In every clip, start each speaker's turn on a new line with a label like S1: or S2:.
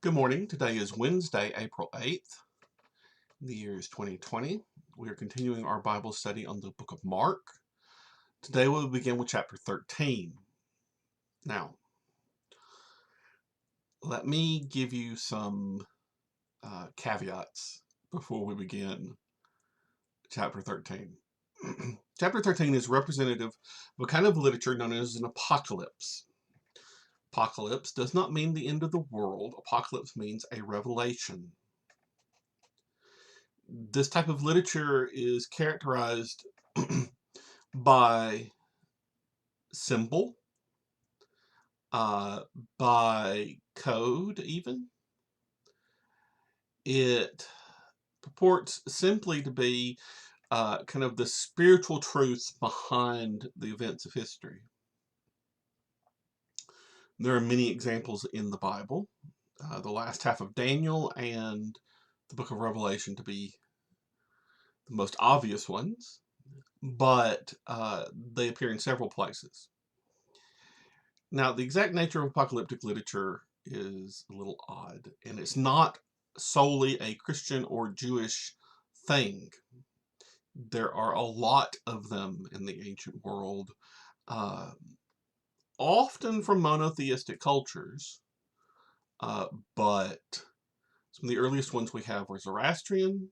S1: Good morning. Today is Wednesday, April 8th. The year is 2020. We are continuing our Bible study on the book of Mark. Today we'll begin with chapter 13. Now, let me give you some caveats before we begin chapter 13. Chapter 13 is representative of a kind of literature known as an apocalypse. Apocalypse does not mean the end of the world. Apocalypse means a revelation. This type of literature is characterized by symbol, by code even. It purports simply to be kind of the spiritual truths behind the events of history. There are many examples in the Bible, the last half of Daniel and the book of Revelation to be the most obvious ones, but they appear in several places. Now, the exact nature of apocalyptic literature is a little odd, and it's not solely a Christian or Jewish thing. There are a lot of them in the ancient world, often from monotheistic cultures, but some of the earliest ones we have were Zoroastrian.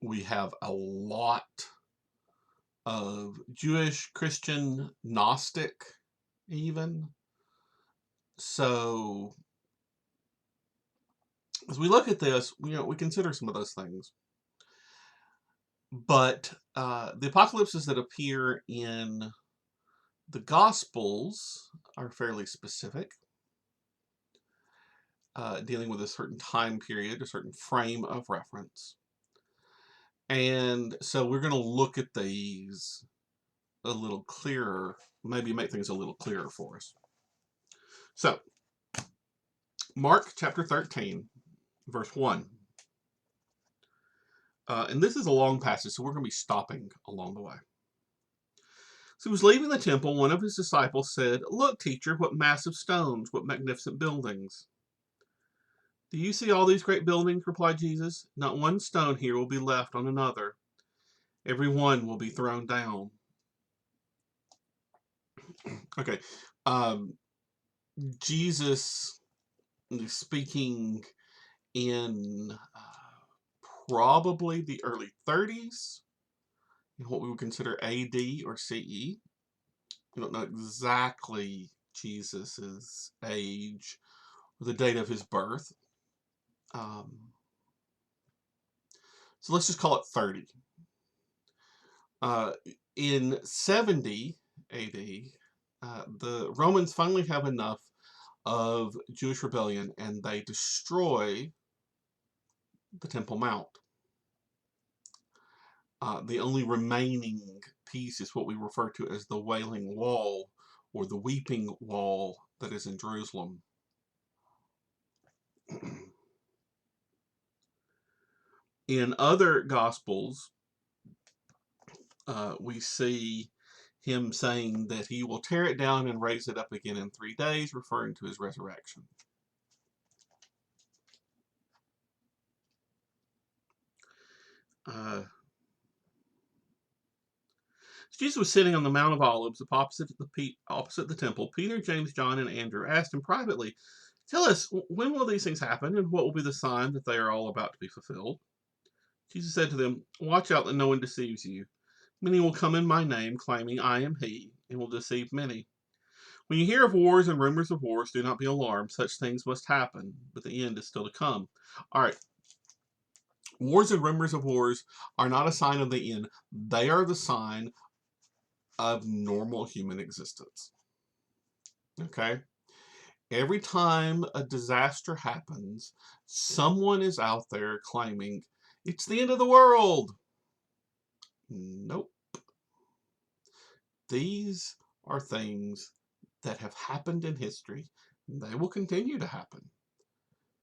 S1: We have a lot of Jewish, Christian, Gnostic even. So as we look at this, we consider some of those things. But the apocalypses that appear in the Gospels are fairly specific, dealing with a certain time period, a certain frame of reference. And so we're going to look at these a little clearer, maybe make things a little clearer for us. So, Mark chapter 13, verse 1. And this is a long passage, so we're going to be stopping along the way. So he was leaving the temple. One of his disciples said, "Look, teacher, what massive stones, what magnificent buildings." "Do you see all these great buildings?" replied Jesus. "Not one stone here will be left on another. Every one will be thrown down." Okay. Jesus is speaking in probably the early 30s, in what we would consider AD or CE. We don't know exactly Jesus's age or the date of his birth. So let's just call it 30. In 70 AD, the Romans finally have enough of Jewish rebellion and they destroy the Temple Mount. The only remaining piece is what we refer to as the Wailing Wall or the Weeping Wall that is in Jerusalem. In other Gospels, we see him saying that he will tear it down and raise it up again in 3 days, referring to his resurrection. Jesus was sitting on the Mount of Olives opposite the temple. Peter, James, John, and Andrew asked him privately, "Tell us, when will these things happen, and what will be the sign that they are all about to be fulfilled?" Jesus said to them, "Watch out that no one deceives you. Many will come in my name, claiming I am he, and will deceive many. When you hear of wars and rumors of wars, do not be alarmed. Such things must happen, but the end is still to come." All right. Wars and rumors of wars are not a sign of the end. They are the sign of normal human existence. Okay? Every time a disaster happens, someone is out there claiming it's the end of the world. Nope. These are things that have happened in history. They will continue to happen.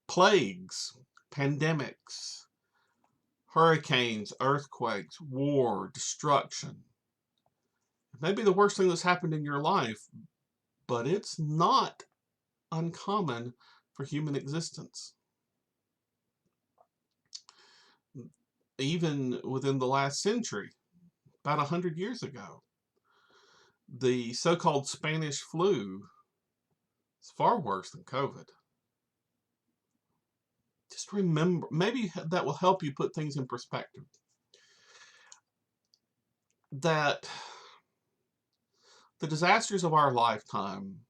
S1: Plagues, pandemics, hurricanes, earthquakes, war, destruction. It may be the worst thing that's happened in your life, but it's not uncommon for human existence. Even within the last century, about 100 years ago, the so-called Spanish flu is far worse than COVID. Just remember, maybe that will help you put things in perspective, that the disasters of our lifetime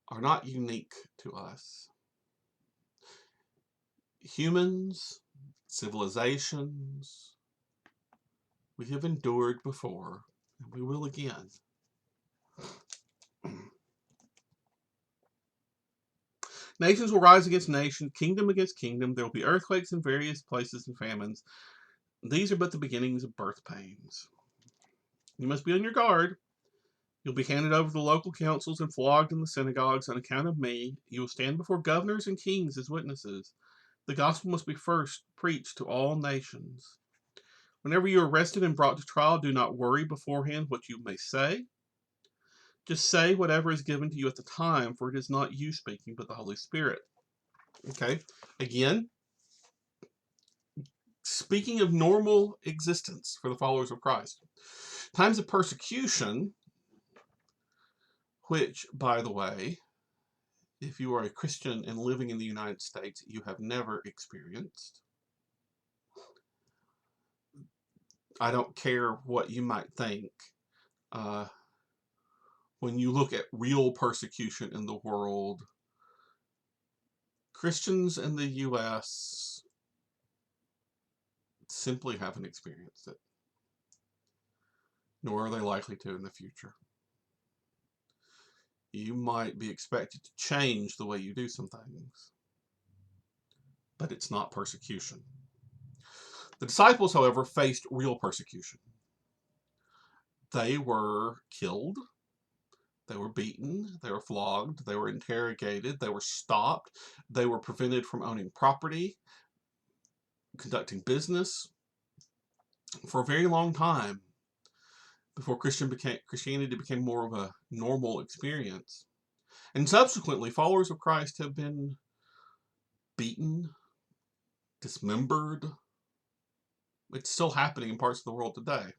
S1: are not unique to us. Humans, civilizations, we have endured before, and we will again. Nations will rise against nation, kingdom against kingdom. There will be earthquakes in various places and famines. These are but the beginnings of birth pains. You must be on your guard. You'll be handed over to the local councils and flogged in the synagogues on account of me. You will stand before governors and kings as witnesses. The gospel must be first preached to all nations. Whenever you are arrested and brought to trial, do not worry beforehand what you may say. Just say whatever is given to you at the time, for it is not you speaking, but the Holy Spirit. Okay, again, speaking of normal existence for the followers of Christ. Times of persecution, which, by the way, if you are a Christian and living in the United States, you have never experienced. I don't care what you might think. When you look at real persecution in the world, Christians in the U.S. simply haven't experienced it, nor are they likely to in the future. You might be expected to change the way you do some things, but it's not persecution. The disciples, however, faced real persecution. They were killed, they were beaten, they were flogged, they were interrogated, they were stopped, they were prevented from owning property, conducting business for a very long time before Christianity became more of a normal experience. And subsequently, followers of Christ have been beaten, dismembered. It's still happening in parts of the world today.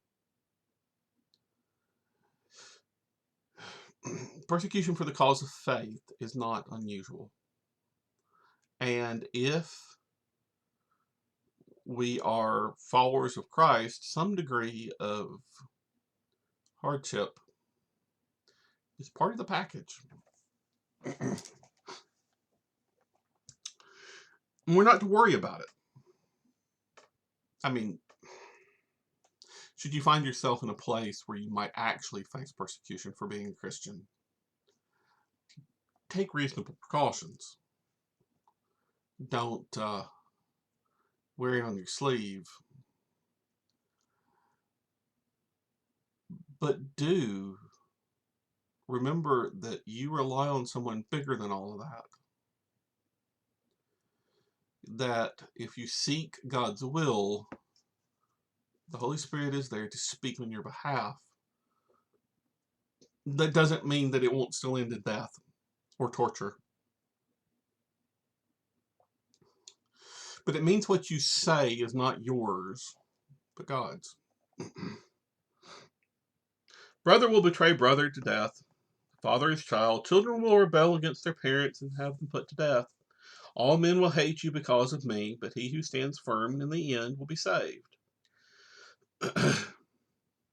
S1: Persecution for the cause of faith is not unusual. And if we are followers of Christ, some degree of hardship is part of the package. And we're not to worry about it. I mean, should you find yourself in a place where you might actually face persecution for being a Christian, take reasonable precautions. Don't wear it on your sleeve. But do remember that you rely on someone bigger than all of that. That if you seek God's will, the Holy Spirit is there to speak on your behalf. That doesn't mean that it won't still end in death or torture. But it means what you say is not yours, but God's. Brother will betray brother to death. Father his child. Children will rebel against their parents and have them put to death. All men will hate you because of me, but he who stands firm in the end will be saved.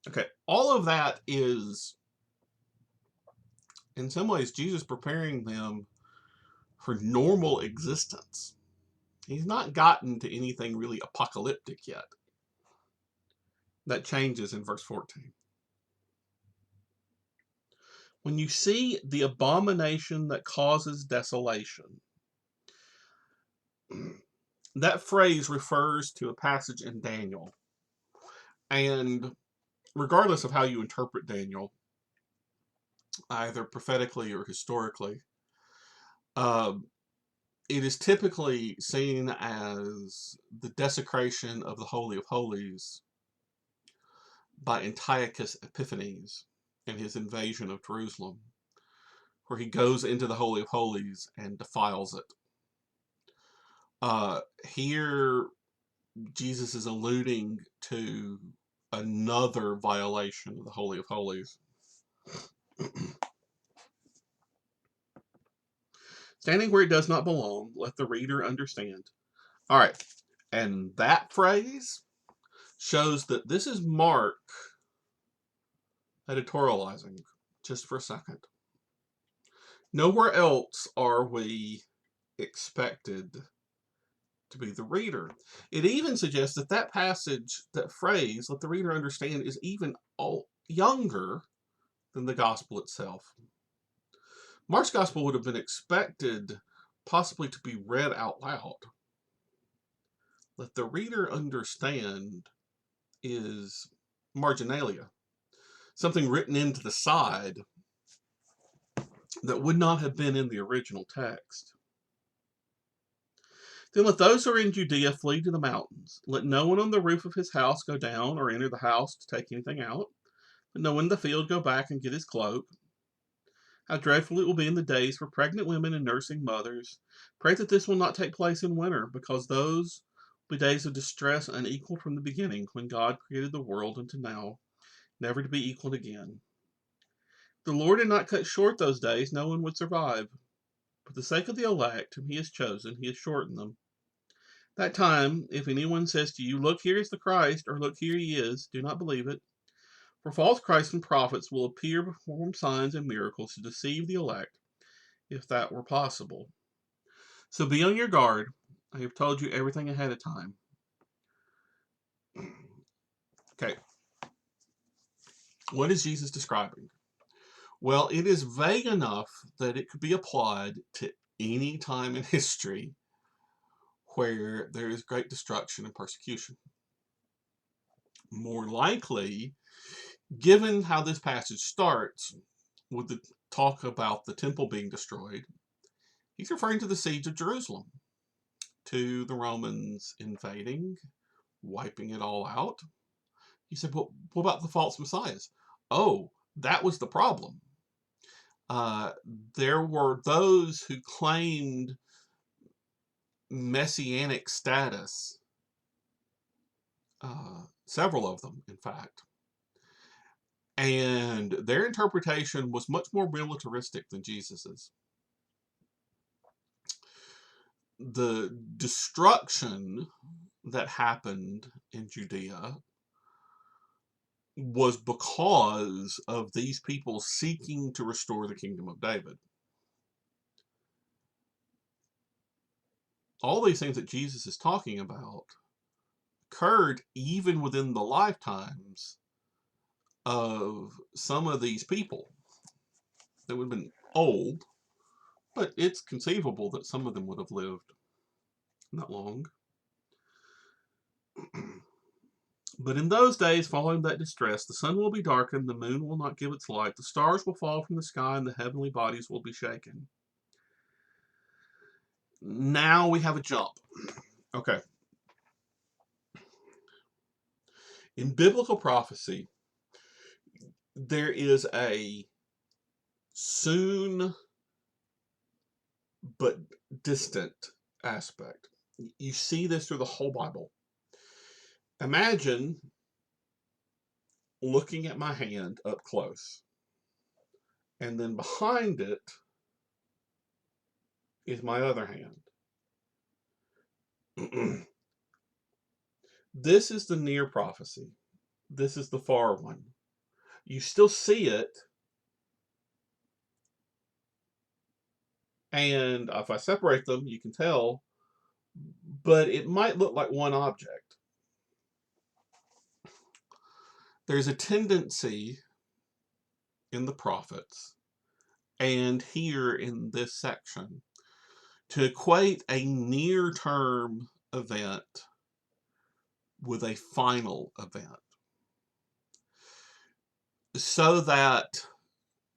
S1: Okay, all of that is, in some ways, Jesus preparing them for normal existence. He's not gotten to anything really apocalyptic yet. That changes in verse 14. When you see the abomination that causes desolation, that phrase refers to a passage in Daniel. And regardless of how you interpret Daniel, either prophetically or historically, it is typically seen as the desecration of the Holy of Holies by Antiochus Epiphanes and his invasion of Jerusalem, where he goes into the Holy of Holies and defiles it. Here, Jesus is alluding to another violation of the Holy of Holies. Standing where it does not belong, let the reader understand. All right, and that phrase shows that this is Mark editorializing, just for a second. Nowhere else are we expected to be the reader. It even suggests that that passage, that phrase, let the reader understand, is even younger than the gospel itself. Mark's gospel would have been expected possibly to be read out loud. Let the reader understand is marginalia, something written into the side that would not have been in the original text. Then let those who are in Judea flee to the mountains. Let no one on the roof of his house go down or enter the house to take anything out. Let no one in the field go back and get his cloak. How dreadful it will be in the days for pregnant women and nursing mothers. Pray that this will not take place in winter, because those will be days of distress unequaled from the beginning, when God created the world unto now, never to be equaled again. If the Lord had not cut short those days, no one would survive. For the sake of the elect whom he has chosen, he has shortened them. That time, if anyone says to you, look, here is the Christ, or look, here he is, do not believe it. For false Christs and prophets will appear, perform signs and miracles to deceive the elect, if that were possible. So be on your guard. I have told you everything ahead of time. Okay. What is Jesus describing? Well, it is vague enough that it could be applied to any time in history where there is great destruction and persecution. More likely, given how this passage starts with the talk about the temple being destroyed, he's referring to the siege of Jerusalem, to the Romans invading, wiping it all out. He said, well, what about the false messiahs? Oh, that was the problem. There were those who claimed messianic status, several of them, in fact. And their interpretation was much more militaristic than Jesus's. The destruction that happened in Judea was because of these people seeking to restore the kingdom of David. All these things that Jesus is talking about occurred even within the lifetimes of some of these people that would have been old, but it's conceivable that some of them would have lived not long. But in those days following that distress, the sun will be darkened, the moon will not give its light, the stars will fall from the sky, and the heavenly bodies will be shaken. Now we have a jump. Okay. In biblical prophecy, there is a soon but distant aspect. You see this through the whole Bible. Imagine looking at my hand up close, and then behind it is my other hand. This is the near prophecy. This is the far one. You still see it, and if I separate them, you can tell, but it might look like one object. There's a tendency in the prophets, and here in this section, to equate a near-term event with a final event, so that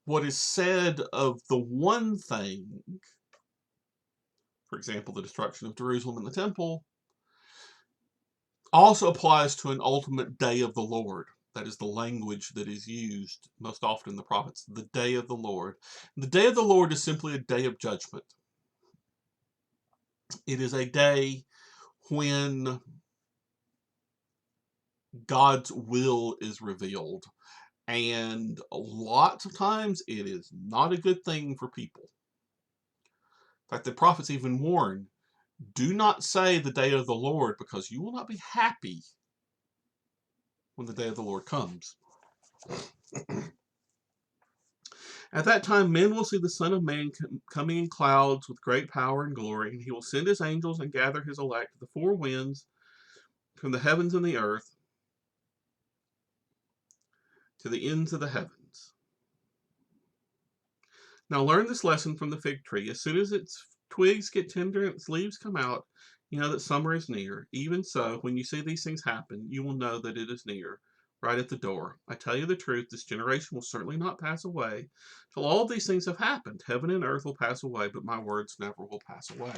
S1: what is said of the one thing, for example, the destruction of Jerusalem and the temple, also applies to an ultimate day of the Lord, That is the language that is used most often in the prophets. The day of the Lord. The day of the Lord is simply a day of judgment. It is a day when God's will is revealed. And lots of times it is not a good thing for people. In fact, the prophets even warn, do not say the day of the Lord, because you will not be happy when the day of the Lord comes. At that time, men will see the Son of Man coming in clouds with great power and glory, and he will send his angels and gather his elect to the four winds, from the heavens and the earth, to the ends of the heavens. Now learn this lesson from the fig tree. As soon as its twigs get tender and its leaves come out, you know that summer is near. Even so, when you see these things happen, you will know that it is near, right at the door. I tell you the truth, this generation will certainly not pass away till all of these things have happened. Heaven and earth will pass away, but my words never will pass away.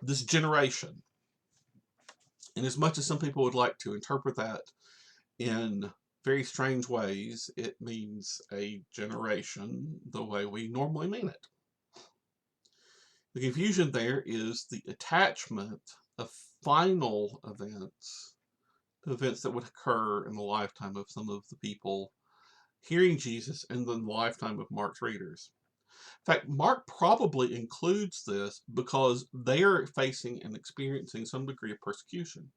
S1: This generation, and as much as some people would like to interpret that in very strange ways, it means a generation the way we normally mean it. The confusion there is the attachment of final events to events that would occur in the lifetime of some of the people hearing Jesus in the lifetime of Mark's readers. In fact, Mark probably includes this because they are facing and experiencing some degree of persecution.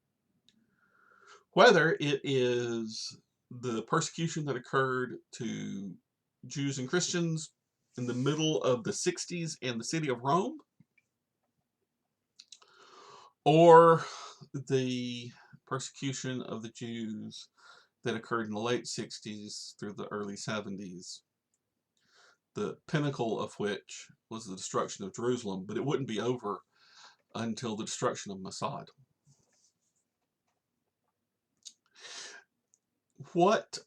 S1: Whether it is the persecution that occurred to Jews and Christians in the middle of the 60s in the city of Rome, or the persecution of the Jews that occurred in the late 60s through the early 70s, the pinnacle of which was the destruction of Jerusalem, but it wouldn't be over until the destruction of Mossad. What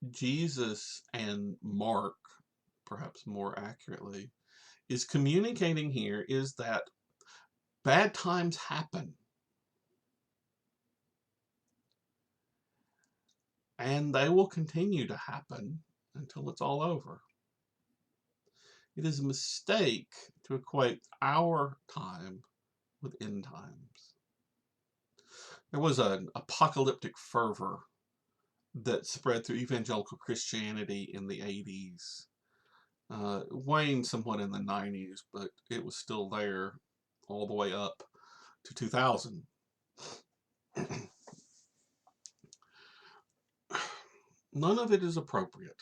S1: Jesus and Mark, perhaps more accurately, is communicating here is that bad times happen. And they will continue to happen until it's all over. It is a mistake to equate our time with end times. There was an apocalyptic fervor that spread through evangelical Christianity in the 80s. Waned somewhat in the 90s, but it was still there all the way up to 2000. None of it is appropriate.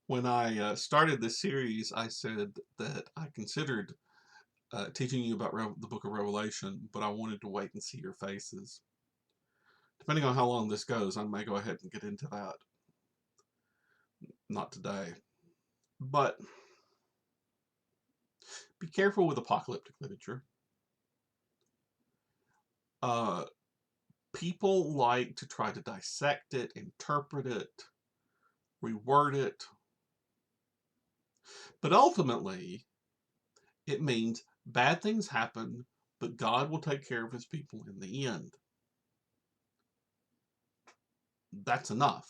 S1: When I started this series, I said that I considered teaching you about the book of Revelation, but I wanted to wait and see your faces. Depending on how long this goes, I may go ahead and get into that. Not today. But be careful with apocalyptic literature. People like to try to dissect it, interpret it, reword it. But ultimately, it means bad things happen, but God will take care of his people in the end. That's enough.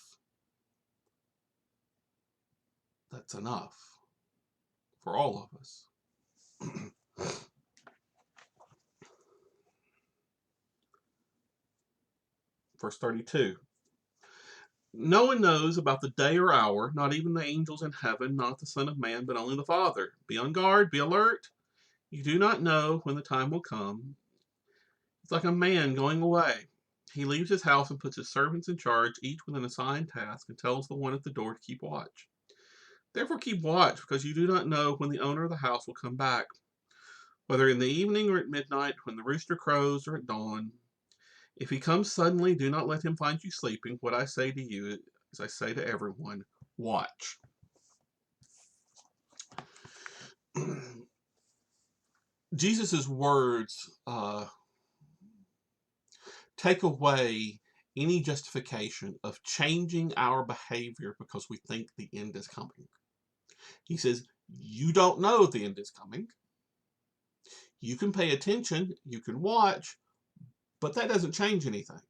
S1: That's enough for all of us. Verse 32. No one knows about the day or hour, not even the angels in heaven, not the Son of Man, but only the Father. Be on guard, be alert. You do not know when the time will come. It's like a man going away. He leaves his house and puts his servants in charge, each with an assigned task, and tells the one at the door to keep watch. Therefore keep watch, because you do not know when the owner of the house will come back, whether in the evening or at midnight, when the rooster crows, or at dawn. If he comes suddenly, do not let him find you sleeping. What I say to you, as I say to everyone, watch. Jesus' words take away any justification of changing our behavior because we think the end is coming. He says, you don't know the end is coming. You can pay attention, you can watch, But that doesn't change anything.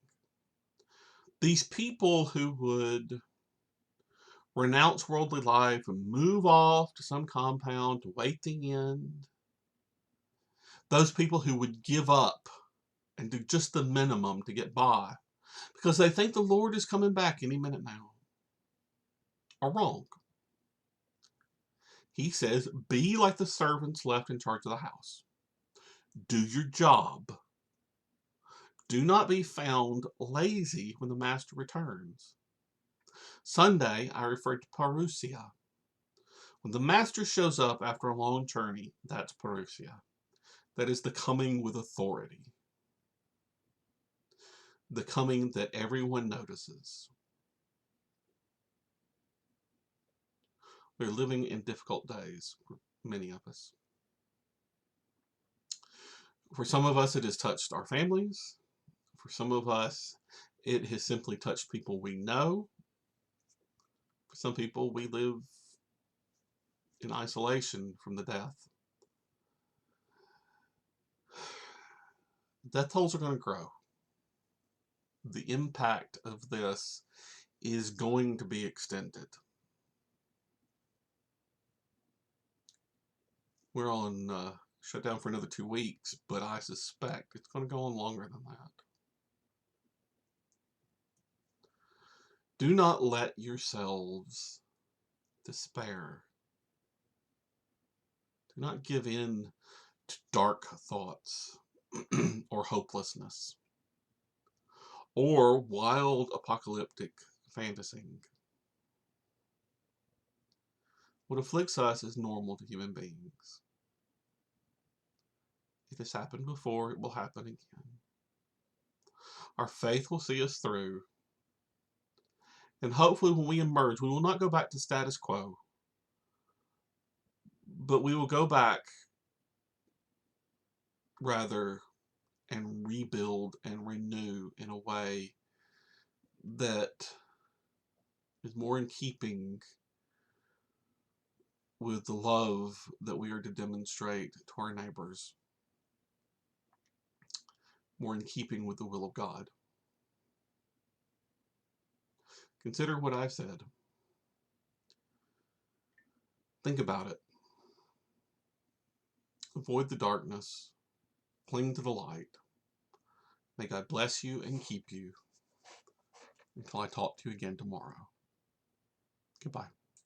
S1: These people who would renounce worldly life and move off to some compound to wait the end, those people who would give up and do just the minimum to get by because they think the Lord is coming back any minute now, are wrong. He says, be like the servants left in charge of the house. Do your job. Do not be found lazy when the master returns. Sunday, I referred to parousia. When the master shows up after a long journey, that's parousia. That is the coming with authority. The coming that everyone notices. We're living in difficult days for many of us. For some of us, it has touched our families. For some of us, it has simply touched people we know. For some people, we live in isolation from the death. Death tolls are going to grow. The impact of this is going to be extended. We're on shutdown for another 2 weeks, but I suspect it's going to go on longer than that. Do not let yourselves despair. Do not give in to dark thoughts or hopelessness or wild apocalyptic fantasy. What afflicts us is normal to human beings. It has happened before, it will happen again. Our faith will see us through. And hopefully when we emerge, we will not go back to status quo, but we will go back rather and rebuild and renew in a way that is more in keeping with the love that we are to demonstrate to our neighbors, more in keeping with the will of God. Consider what I've said. Think about it. Avoid the darkness. Cling to the light. May God bless you and keep you until I talk to you again tomorrow. Goodbye.